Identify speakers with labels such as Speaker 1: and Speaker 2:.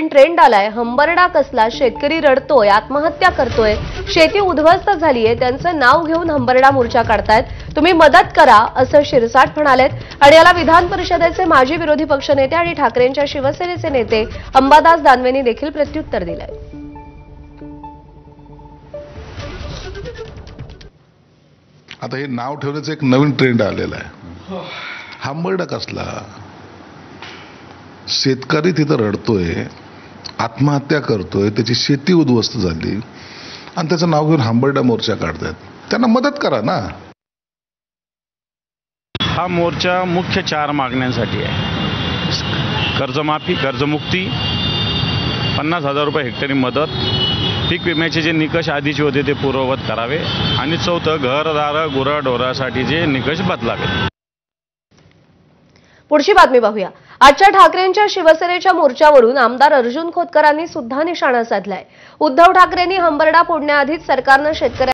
Speaker 1: नवीन trend आलाय। हंबरडा कसला, शेतकरी रडतोय, आत्महत्या करतोय, शेती उद्ध्वस्त झालीये, त्यांचं नाव घेऊन हंबरडा मोर्चा काढतायत। तुम्ही मदत करा असं शिरसाट म्हणालेत आणि याला विधान परिषदेचे माजी विरोधी पक्षनेते आणि ठाकरेंच्या शिवसेनेचे नेते अंबादास दानवेंनी देखील प्रत्युत्तर दिलंय।
Speaker 2: आता हे नाव ठेवण्याचं एक नवीन ट्रेंड आलेला आहे। हंबरडा कसला, शेतकरी तिथं रडतोय, आत्महत्या करतोय, त्याची शेती उद्ध्वस्त झाली आणि त्याचं नाव घेऊन हंबरडा मोर्चा काढतात। त्यांना मदत करा ना।
Speaker 3: हा मोर्चा मुख्य 4 मागण्यांसाठी आहे। कर्जमाफी, कर्जमुक्ती, 50,000 रुपये हेक्टरी मदत, पीक विम्याचे जे निकष आधीचे होते ते पूर्ववत करावे आणि चौथं घरदार गुराढोरासाठी जे निकष बदलावे।
Speaker 1: पुढची बातमी पाहूया। आजच्या ठाकरेंच्या शिवसेनेच्या मोर्चावरून आमदार अर्जुन खोतकरांनी सुद्धा निशाणा साधलाय। उद्धव ठाकरेंनी हंबरडा फोडण्याआधीच सरकारनं शेतकऱ्यांना